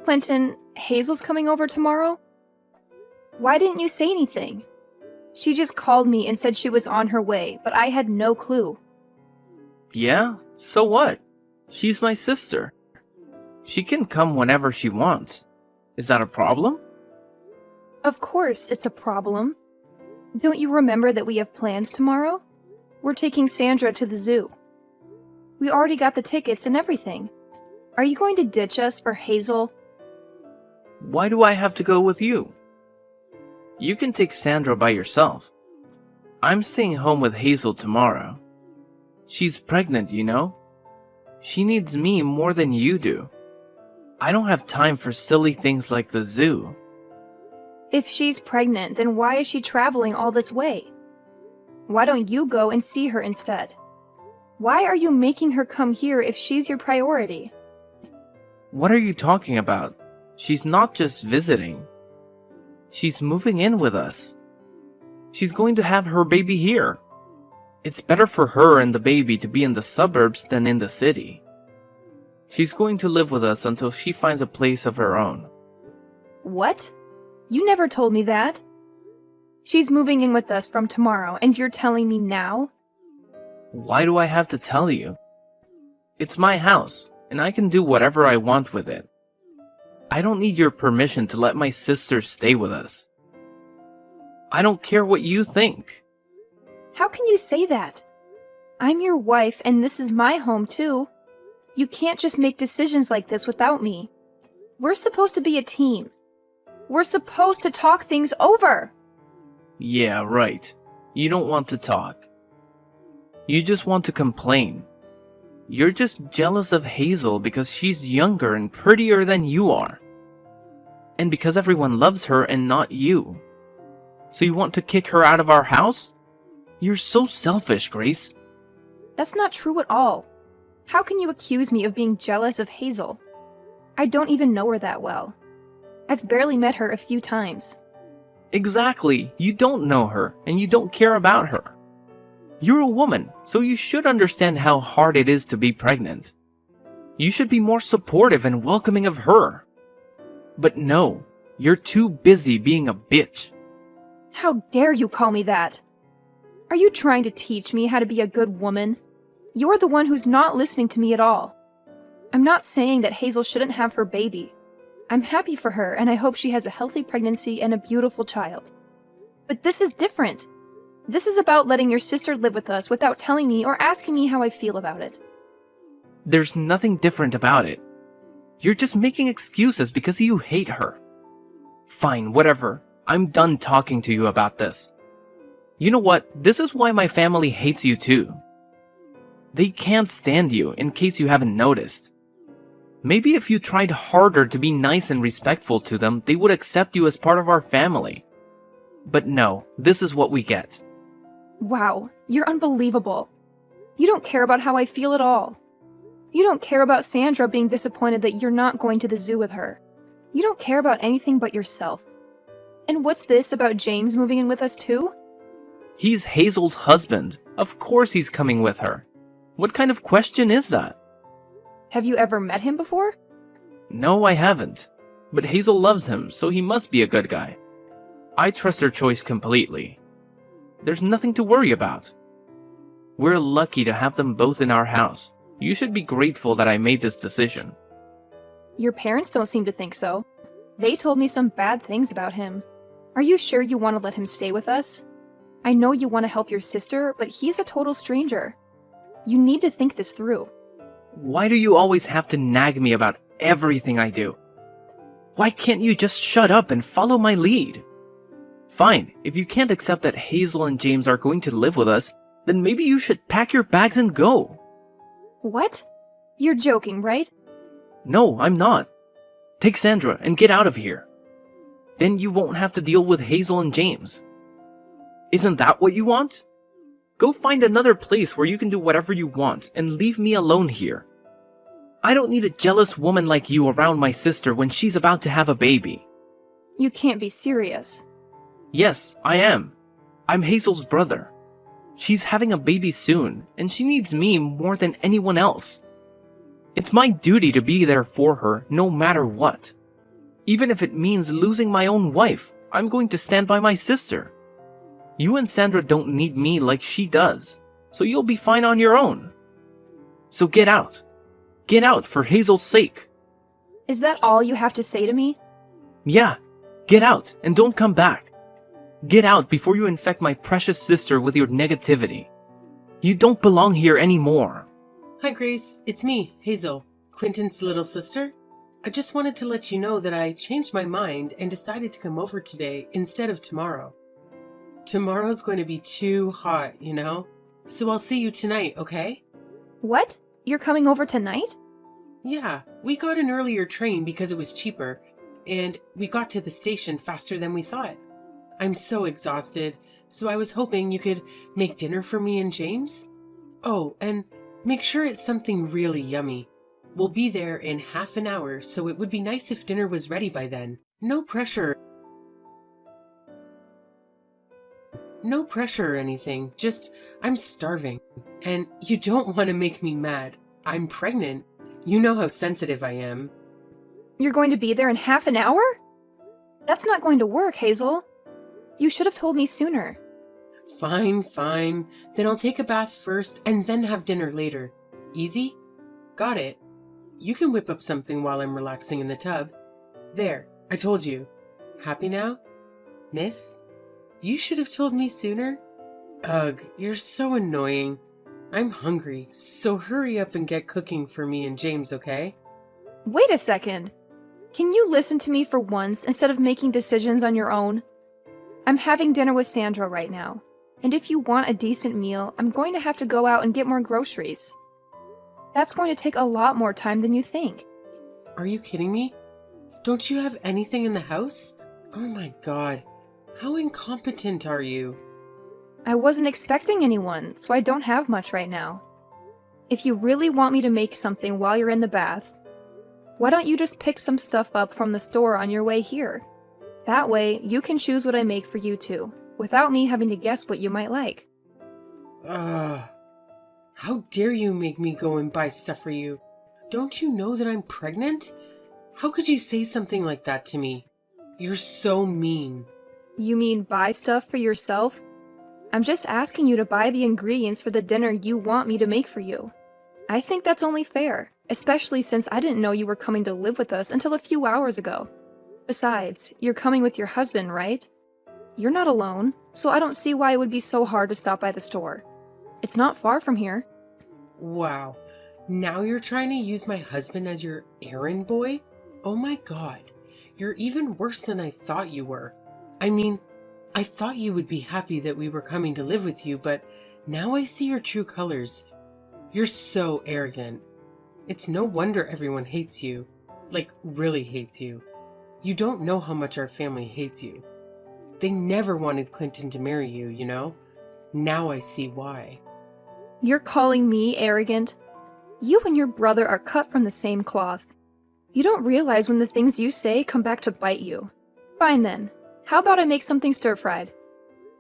Quentin, Hazel's coming over tomorrow? Why didn't you say anything? She just called me and said she was on her way, but I had no clue. Yeah? So what? She's my sister. She can come whenever she wants. Is that a problem? Of course it's a problem. Don't you remember that we have plans tomorrow? We're taking Sandra to the zoo. We already got the tickets and everything. Are you going to ditch us for Hazel? Why do I have to go with you? You can take Sandra by yourself. I'm staying home with Hazel tomorrow. She's pregnant, you know? She needs me more than you do. I don't have time for silly things like the zoo. If she's pregnant, then why is she traveling all this way? Why don't you go and see her instead? Why are you making her come here if she's your priority? What are you talking about? She's not just visiting. She's moving in with us. She's going to have her baby here. It's better for her and the baby to be in the suburbs than in the city. She's going to live with us until she finds a place of her own. What? You never told me that. She's moving in with us from tomorrow, and you're telling me now? Why do I have to tell you? It's my house, and I can do whatever I want with it. I don't need your permission to let my sister stay with us. I don't care what you think. How can you say that? I'm your wife, and this is my home too. You can't just make decisions like this without me. We're supposed to be a team. We're supposed to talk things over. Yeah, right. You don't want to talk. You just want to complain. You're just jealous of Hazel because she's younger and prettier than you are. And because everyone loves her and not you. So you want to kick her out of our house? You're so selfish, Grace. That's not true at all. How can you accuse me of being jealous of Hazel? I don't even know her that well. I've barely met her a few times. Exactly. You don't know her, and you don't care about her. You're a woman, so you should understand how hard it is to be pregnant. You should be more supportive and welcoming of her. But no, you're too busy being a bitch. How dare you call me that? Are you trying to teach me how to be a good woman? You're the one who's not listening to me at all. I'm not saying that Hazel shouldn't have her baby. I'm happy for her, and I hope she has a healthy pregnancy and a beautiful child. But this is different. This is about letting your sister live with us without telling me or asking me how I feel about it. There's nothing different about it. You're just making excuses because you hate her. Fine, whatever. I'm done talking to you about this. You know what? This is why my family hates you too. They can't stand you, in case you haven't noticed. Maybe if you tried harder to be nice and respectful to them, they would accept you as part of our family. But no, this is what we get. Wow, you're unbelievable. You don't care about how I feel at all. You don't care about Sandra being disappointed that you're not going to the zoo with her. You don't care about anything but yourself. And what's this about James moving in with us too? He's Hazel's husband. Of course he's coming with her. What kind of question is that? Have you ever met him before? No, I haven't. But Hazel loves him, so he must be a good guy. I trust her choice completely. There's nothing to worry about. We're lucky to have them both in our house. You should be grateful that I made this decision. Your parents don't seem to think so. They told me some bad things about him. Are you sure you want to let him stay with us? I know you want to help your sister, but he's a total stranger. You need to think this through. Why do you always have to nag me about everything I do? Why can't you just shut up and follow my lead? Fine, if you can't accept that Hazel and James are going to live with us, then maybe you should pack your bags and go. What? You're joking, right? No, I'm not. Take Sandra and get out of here. Then you won't have to deal with Hazel and James. Isn't that what you want? Go find another place where you can do whatever you want and leave me alone here. I don't need a jealous woman like you around my sister when she's about to have a baby. You can't be serious. Yes, I am. I'm Hazel's brother. She's having a baby soon, and she needs me more than anyone else. It's my duty to be there for her no matter what. Even if it means losing my own wife, I'm going to stand by my sister. You and Sandra don't need me like she does, so you'll be fine on your own. So get out. Get out for Hazel's sake. Is that all you have to say to me? Yeah, get out and don't come back. Get out before you infect my precious sister with your negativity. You don't belong here anymore. Hi, Grace. It's me, Hazel, Clinton's little sister. I just wanted to let you know that I changed my mind and decided to come over today instead of tomorrow. Tomorrow's going to be too hot, you know? So I'll see you tonight, okay? What? You're coming over tonight? Yeah, we got an earlier train because it was cheaper, and we got to the station faster than we thought. I'm so exhausted, so I was hoping you could make dinner for me and James. Oh, and make sure it's something really yummy. We'll be there in half an hour, so it would be nice if dinner was ready by then. No pressure. No pressure or anything, just I'm starving. And you don't want to make me mad. I'm pregnant. You know how sensitive I am. You're going to be there in half an hour? That's not going to work, Hazel. You should have told me sooner. Fine, fine. Then I'll take a bath first and then have dinner later. Easy? Got it. You can whip up something while I'm relaxing in the tub. There, I told you. Happy now? Miss? You should have told me sooner. Ugh, you're so annoying. I'm hungry, so hurry up and get cooking for me and James, okay? Wait a second. Can you listen to me for once instead of making decisions on your own? I'm having dinner with Sandra right now, and if you want a decent meal, I'm going to have to go out and get more groceries. That's going to take a lot more time than you think. Are you kidding me? Don't you have anything in the house? Oh my god, how incompetent are you? I wasn't expecting anyone, so I don't have much right now. If you really want me to make something while you're in the bath, why don't you just pick some stuff up from the store on your way here? That way, you can choose what I make for you too, without me having to guess what you might like. How dare you make me go and buy stuff for you? Don't you know that I'm pregnant? How could you say something like that to me? You're so mean. You mean buy stuff for yourself? I'm just asking you to buy the ingredients for the dinner you want me to make for you. I think that's only fair, especially since I didn't know you were coming to live with us until a few hours ago. Besides, you're coming with your husband, right? You're not alone, so I don't see why it would be so hard to stop by the store. It's not far from here. Wow. Now you're trying to use my husband as your errand boy? Oh my god. You're even worse than I thought you were. I mean, I thought you would be happy that we were coming to live with you, but now I see your true colors. You're so arrogant. It's no wonder everyone hates you. Like, really hates you. You don't know how much our family hates you. They never wanted Clinton to marry you, you know? Now I see why. You're calling me arrogant? You and your brother are cut from the same cloth. You don't realize when the things you say come back to bite you. Fine then. How about I make something stir-fried?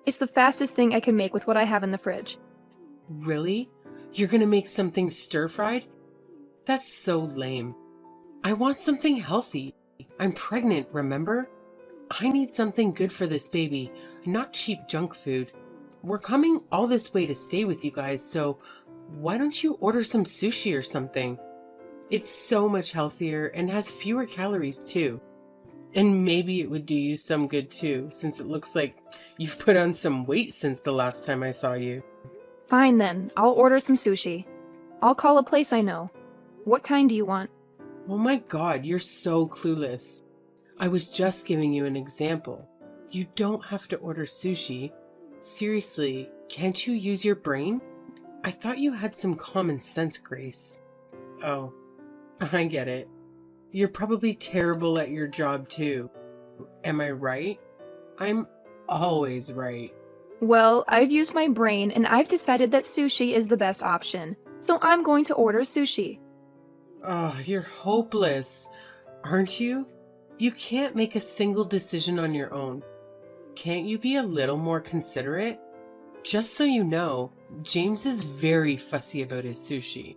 It's the fastest thing I can make with what I have in the fridge. Really? You're gonna make something stir-fried? That's so lame. I want something healthy. I'm pregnant, remember? I need something good for this baby, not cheap junk food. We're coming all this way to stay with you guys, so why don't you order some sushi or something? It's so much healthier and has fewer calories too. And maybe it would do you some good too, since it looks like you've put on some weight since the last time I saw you. Fine then, I'll order some sushi. I'll call a place I know. What kind do you want? Oh my god, you're so clueless. I was just giving you an example. You don't have to order sushi. Seriously, can't you use your brain? I thought you had some common sense, Grace. Oh, I get it. You're probably terrible at your job too. Am I right? I'm always right. Well, I've used my brain and I've decided that sushi is the best option, so I'm going to order sushi. Oh, you're hopeless, aren't you? You can't make a single decision on your own. Can't you be a little more considerate? Just so you know, James is very fussy about his sushi.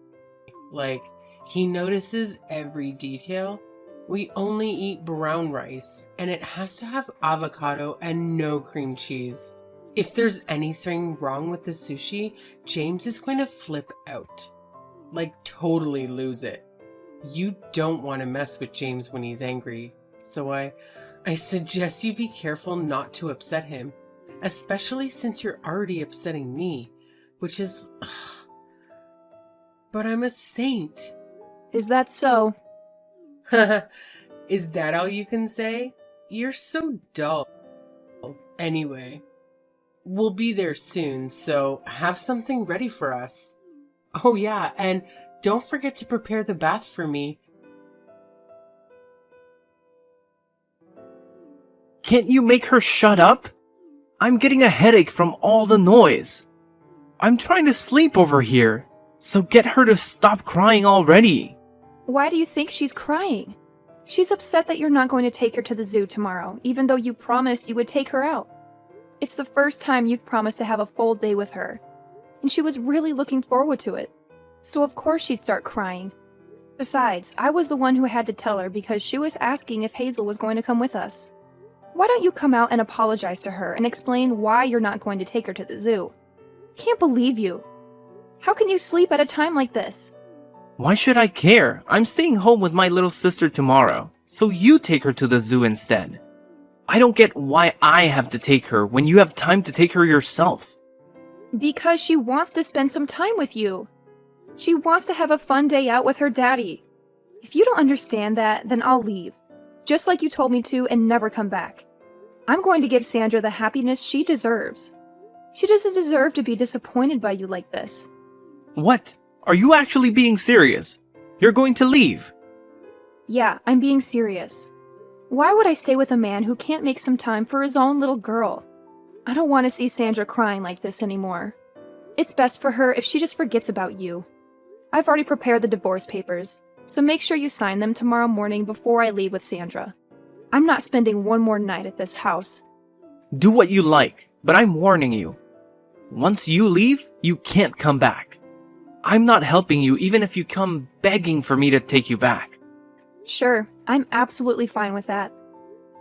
Like, he notices every detail. We only eat brown rice, and it has to have avocado and no cream cheese. If there's anything wrong with the sushi, James is going to flip out. Like, totally lose it. You don't want to mess with James when he's angry, so I suggest you be careful not to upset him, especially since you're already upsetting me, which is... But I'm a saint. Is that so? Is that all you can say? You're so dull. Anyway, we'll be there soon, so have something ready for us. Oh yeah, and don't forget to prepare the bath for me. Can't you make her shut up? I'm getting a headache from all the noise. I'm trying to sleep over here, so get her to stop crying already. Why do you think she's crying? She's upset that you're not going to take her to the zoo tomorrow, even though you promised you would take her out. It's the first time you've promised to have a full day with her, and she was really looking forward to it. So of course she'd start crying. Besides, I was the one who had to tell her because she was asking if Hazel was going to come with us. Why don't you come out and apologize to her and explain why you're not going to take her to the zoo? Can't believe you. How can you sleep at a time like this? Why should I care? I'm staying home with my little sister tomorrow, so you take her to the zoo instead. I don't get why I have to take her when you have time to take her yourself. Because she wants to spend some time with you. She wants to have a fun day out with her daddy. If you don't understand that, then I'll leave. Just like you told me to, and never come back. I'm going to give Sandra the happiness she deserves. She doesn't deserve to be disappointed by you like this. What? Are you actually being serious? You're going to leave? Yeah, I'm being serious. Why would I stay with a man who can't make some time for his own little girl? I don't want to see Sandra crying like this anymore. It's best for her if she just forgets about you. I've already prepared the divorce papers, so make sure you sign them tomorrow morning before I leave with Sandra. I'm not spending one more night at this house. Do what you like, but I'm warning you. Once you leave, you can't come back. I'm not helping you even if you come begging for me to take you back. Sure, I'm absolutely fine with that.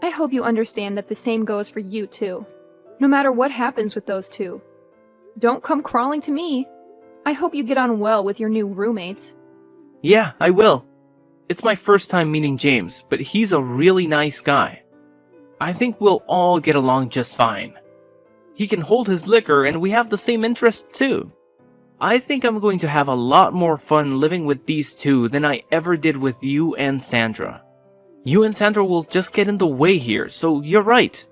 I hope you understand that the same goes for you too, no matter what happens with those two. Don't come crawling to me. I hope you get on well with your new roommates. Yeah, I will. It's my first time meeting James, but he's a really nice guy. I think we'll all get along just fine. He can hold his liquor and we have the same interests too. I think I'm going to have a lot more fun living with these two than I ever did with you and Sandra. You and Sandra will just get in the way here, so you're right.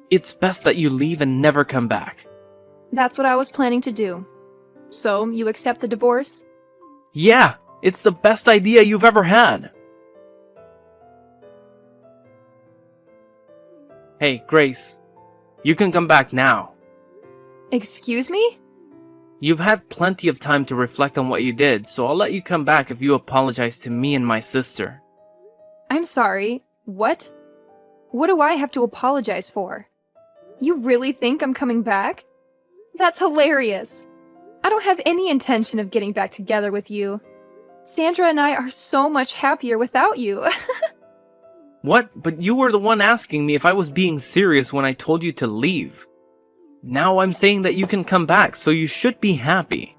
It's best that you leave and never come back. That's what I was planning to do. So, you accept the divorce? Yeah, it's the best idea you've ever had. Hey, Grace. You can come back now. Excuse me? You've had plenty of time to reflect on what you did, so I'll let you come back if you apologize to me and my sister. I'm sorry. What? What do I have to apologize for? You really think I'm coming back? That's hilarious. I don't have any intention of getting back together with you. Sandra and I are so much happier without you. What? But you were the one asking me if I was being serious when I told you to leave. Now I'm saying that you can come back, so you should be happy.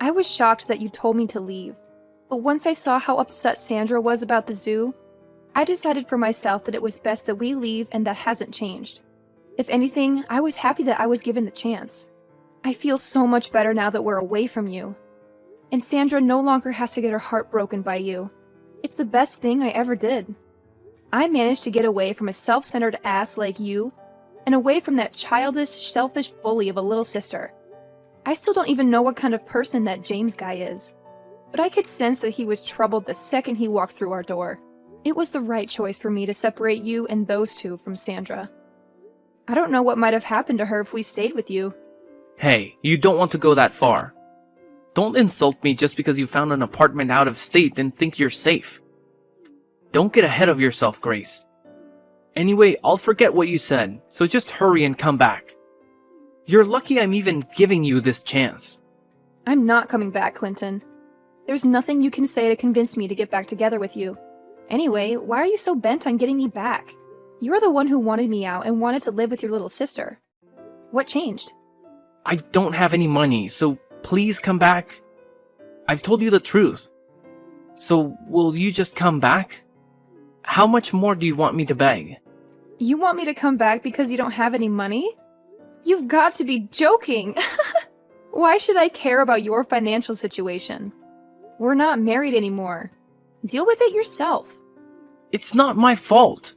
I was shocked that you told me to leave, but once I saw how upset Sandra was about the zoo, I decided for myself that it was best that we leave, and that hasn't changed. If anything, I was happy that I was given the chance. I feel so much better now that we're away from you. And Sandra no longer has to get her heart broken by you. It's the best thing I ever did. I managed to get away from a self-centered ass like you, and away from that childish, selfish bully of a little sister. I still don't even know what kind of person that James guy is, but I could sense that he was troubled the second he walked through our door. It was the right choice for me to separate you and those two from Sandra. I don't know what might have happened to her if we stayed with you. Hey, you don't want to go that far. Don't insult me just because you found an apartment out of state and think you're safe. Don't get ahead of yourself, Grace. Anyway, I'll forget what you said, so just hurry and come back. You're lucky I'm even giving you this chance. I'm not coming back, Clinton. There's nothing you can say to convince me to get back together with you. Anyway, why are you so bent on getting me back? You're the one who wanted me out and wanted to live with your little sister. What changed? I don't have any money, so please come back. I've told you the truth. So will you just come back? How much more do you want me to beg? You want me to come back because you don't have any money? You've got to be joking! Why should I care about your financial situation? We're not married anymore. Deal with it yourself. It's not my fault.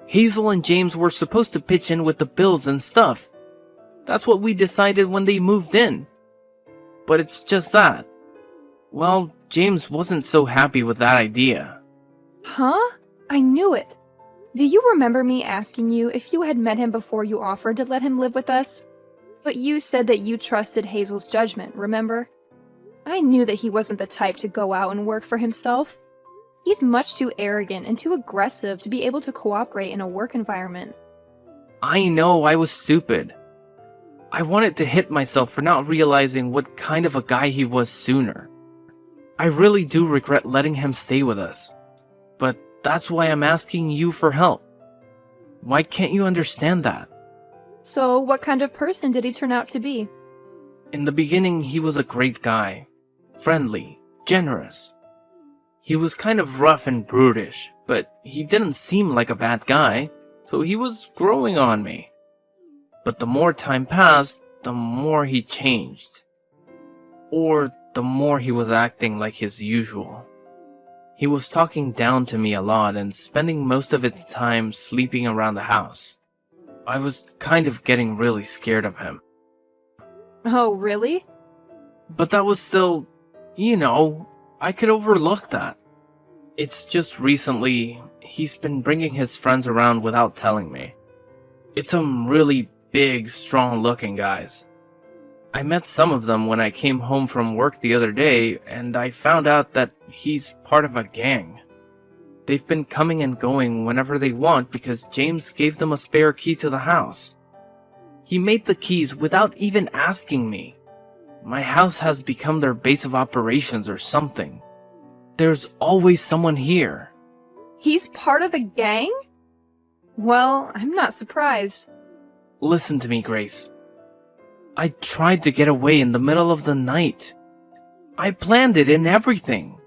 Hazel and James were supposed to pitch in with the bills and stuff. That's what we decided when they moved in. But it's just that. Well, James wasn't so happy with that idea. Huh? I knew it. Do you remember me asking you if you had met him before you offered to let him live with us? But you said that you trusted Hazel's judgment, remember? I knew that he wasn't the type to go out and work for himself. He's much too arrogant and too aggressive to be able to cooperate in a work environment. I know I was stupid. I wanted to hit myself for not realizing what kind of a guy he was sooner. I really do regret letting him stay with us. But that's why I'm asking you for help. Why can't you understand that? So, what kind of person did he turn out to be? In the beginning, he was a great guy. Friendly, generous. He was kind of rough and brutish, but he didn't seem like a bad guy, so he was growing on me. But the more time passed, the more he changed. Or the more he was acting like his usual. He was talking down to me a lot and spending most of his time sleeping around the house. I was kind of getting really scared of him. Oh, really? But that was still, I could overlook that. It's just recently, he's been bringing his friends around without telling me. It's some really big, strong-looking guys. I met some of them when I came home from work the other day, and I found out that he's part of a gang. They've been coming and going whenever they want because James gave them a spare key to the house. He made the keys without even asking me. My house has become their base of operations or something. There's always someone here. He's part of a gang? Well, I'm not surprised. Listen to me, Grace. I tried to get away in the middle of the night. I planned it and everything.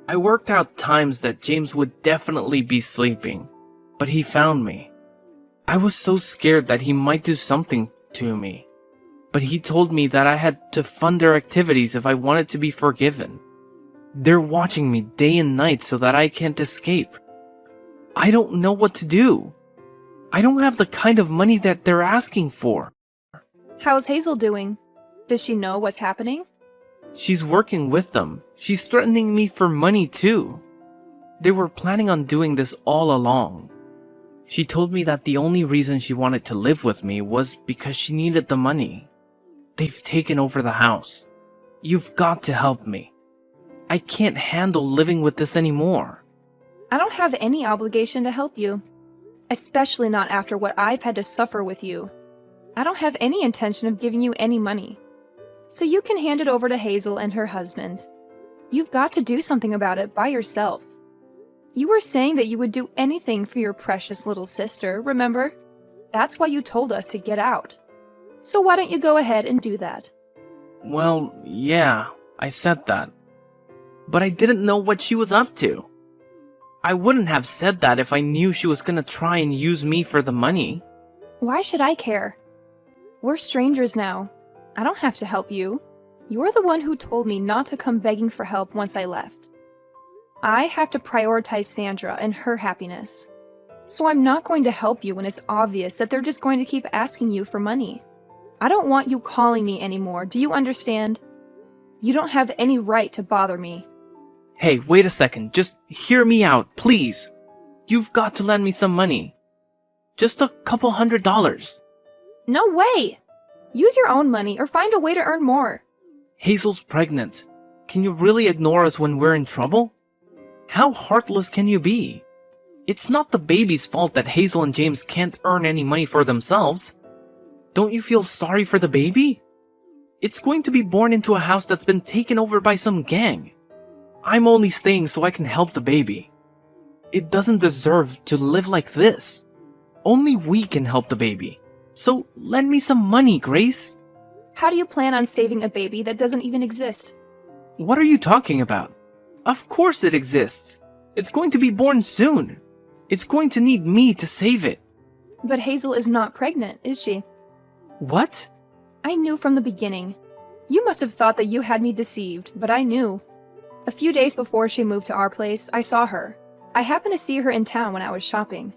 I worked out times that James would definitely be sleeping, but he found me. I was so scared that he might do something to me, but he told me that I had to fund their activities if I wanted to be forgiven. They're watching me day and night so that I can't escape. I don't know what to do. I don't have the kind of money that they're asking for. How's Hazel doing? Does she know what's happening? She's working with them. She's threatening me for money too. They were planning on doing this all along. She told me that the only reason she wanted to live with me was because she needed the money. They've taken over the house. You've got to help me. I can't handle living with this anymore. I don't have any obligation to help you. Especially not after what I've had to suffer with you. I don't have any intention of giving you any money. So you can hand it over to Hazel and her husband. You've got to do something about it by yourself. You were saying that you would do anything for your precious little sister, remember? That's why you told us to get out. So why don't you go ahead and do that? Well, yeah, I said that. But I didn't know what she was up to. I wouldn't have said that if I knew she was gonna try and use me for the money. Why should I care? We're strangers now. I don't have to help you. You're the one who told me not to come begging for help once I left. I have to prioritize Sandra and her happiness. So I'm not going to help you when it's obvious that they're just going to keep asking you for money. I don't want you calling me anymore, do you understand? You don't have any right to bother me. Hey, wait a second, just hear me out, please. You've got to lend me some money. Just a couple $100. No way! Use your own money or find a way to earn more. Hazel's pregnant. Can you really ignore us when we're in trouble? How heartless can you be? It's not the baby's fault that Hazel and James can't earn any money for themselves. Don't you feel sorry for the baby? It's going to be born into a house that's been taken over by some gang. I'm only staying so I can help the baby. It doesn't deserve to live like this. Only we can help the baby. So lend me some money, Grace. How do you plan on saving a baby that doesn't even exist? What are you talking about? Of course it exists. It's going to be born soon. It's going to need me to save it. But Hazel is not pregnant, is she? What? I knew from the beginning. You must have thought that you had me deceived, but I knew. A few days before she moved to our place, I saw her. I happened to see her in town when I was shopping.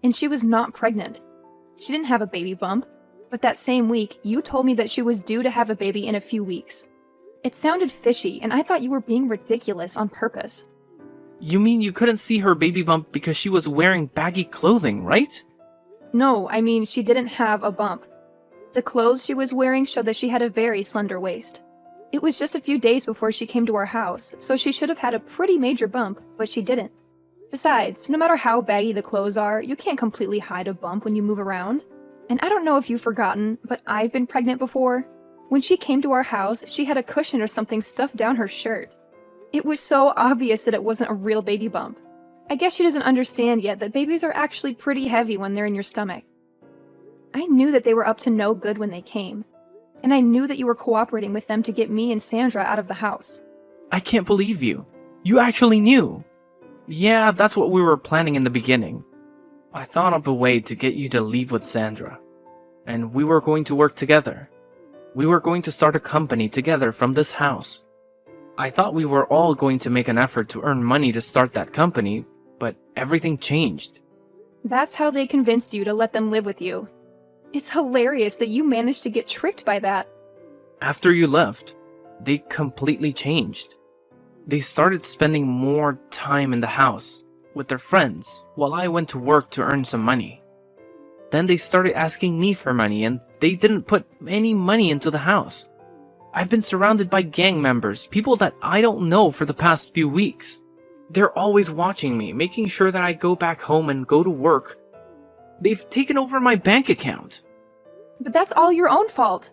And she was not pregnant. She didn't have a baby bump, but that same week, you told me that she was due to have a baby in a few weeks. It sounded fishy, and I thought you were being ridiculous on purpose. You mean you couldn't see her baby bump because she was wearing baggy clothing, right? No, I mean she didn't have a bump. The clothes she was wearing showed that she had a very slender waist. It was just a few days before she came to our house, so she should have had a pretty major bump, but she didn't. Besides, no matter how baggy the clothes are, you can't completely hide a bump when you move around. And I don't know if you've forgotten, but I've been pregnant before. When she came to our house, she had a cushion or something stuffed down her shirt. It was so obvious that it wasn't a real baby bump. I guess she doesn't understand yet that babies are actually pretty heavy when they're in your stomach. I knew that they were up to no good when they came. And I knew that you were cooperating with them to get me and Sandra out of the house. I can't believe you. You actually knew. Yeah, that's what we were planning in the beginning. I thought up a way to get you to leave with Sandra. And we were going to work together. We were going to start a company together from this house. I thought we were all going to make an effort to earn money to start that company, but everything changed. That's how they convinced you to let them live with you. It's hilarious that you managed to get tricked by that. After you left, they completely changed. They started spending more time in the house with their friends while I went to work to earn some money. Then they started asking me for money and they didn't put any money into the house. I've been surrounded by gang members, people that I don't know for the past few weeks. They're always watching me, making sure that I go back home and go to work. They've taken over my bank account. But that's all your own fault.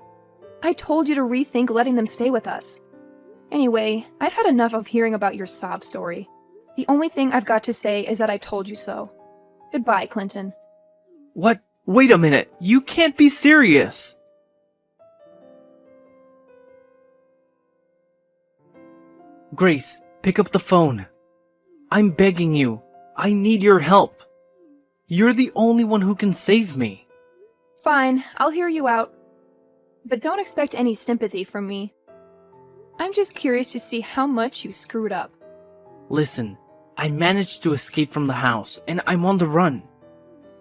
I told you to rethink letting them stay with us. Anyway, I've had enough of hearing about your sob story. The only thing I've got to say is that I told you so. Goodbye, Clinton. What? Wait a minute. You can't be serious. Grace, pick up the phone. I'm begging you. I need your help. You're the only one who can save me. Fine, I'll hear you out. But don't expect any sympathy from me. I'm just curious to see how much you screwed up. Listen, I managed to escape from the house and I'm on the run.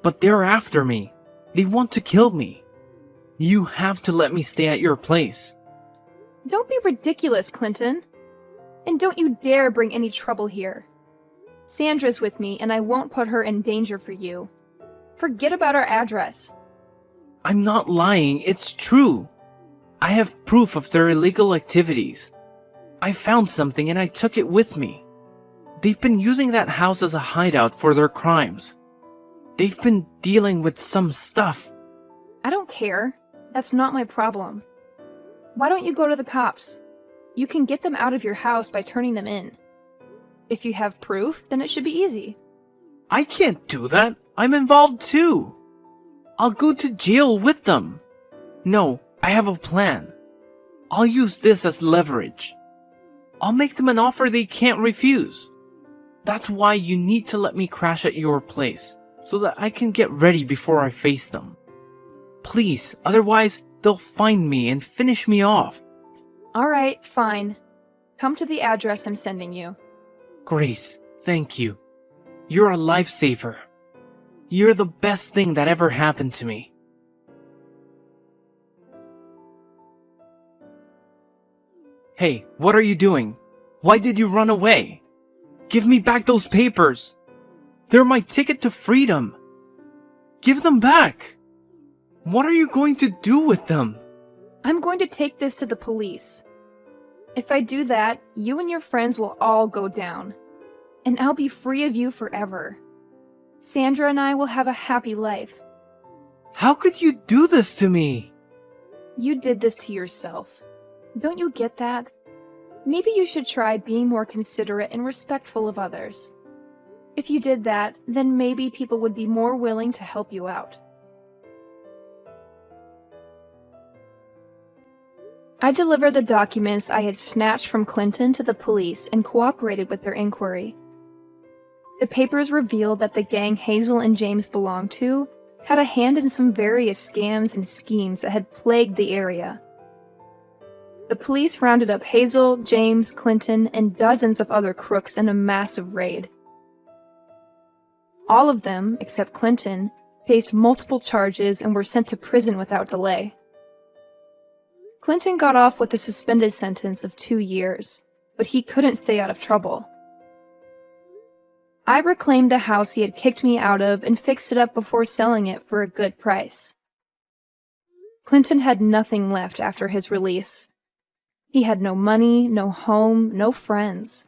But they're after me. They want to kill me. You have to let me stay at your place. Don't be ridiculous, Clinton. And don't you dare bring any trouble here. Sandra's with me and I won't put her in danger for you. Forget about our address. I'm not lying, it's true. I have proof of their illegal activities. I found something and I took it with me. They've been using that house as a hideout for their crimes. They've been dealing with some stuff. I don't care. That's not my problem. Why don't you go to the cops? You can get them out of your house by turning them in. If you have proof, then it should be easy. I can't do that. I'm involved too. I'll go to jail with them. No, I have a plan. I'll use this as leverage. I'll make them an offer they can't refuse. That's why you need to let me crash at your place, so that I can get ready before I face them. Please, otherwise they'll find me and finish me off. Alright, fine. Come to the address I'm sending you. Grace, thank you. You're a lifesaver. You're the best thing that ever happened to me. Hey, what are you doing? Why did you run away? Give me back those papers. They're my ticket to freedom. Give them back. What are you going to do with them? I'm going to take this to the police. If I do that, you and your friends will all go down. And I'll be free of you forever. Sandra and I will have a happy life. How could you do this to me? You did this to yourself. Don't you get that? Maybe you should try being more considerate and respectful of others. If you did that, then maybe people would be more willing to help you out. I delivered the documents I had snatched from Clinton to the police and cooperated with their inquiry. The papers revealed that the gang Hazel and James belonged to had a hand in some various scams and schemes that had plagued the area. The police rounded up Hazel, James, Clinton, and dozens of other crooks in a massive raid. All of them, except Clinton, faced multiple charges and were sent to prison without delay. Clinton got off with a suspended sentence of 2 years, but he couldn't stay out of trouble. I reclaimed the house he had kicked me out of and fixed it up before selling it for a good price. Clinton had nothing left after his release. He had no money, no home, no friends.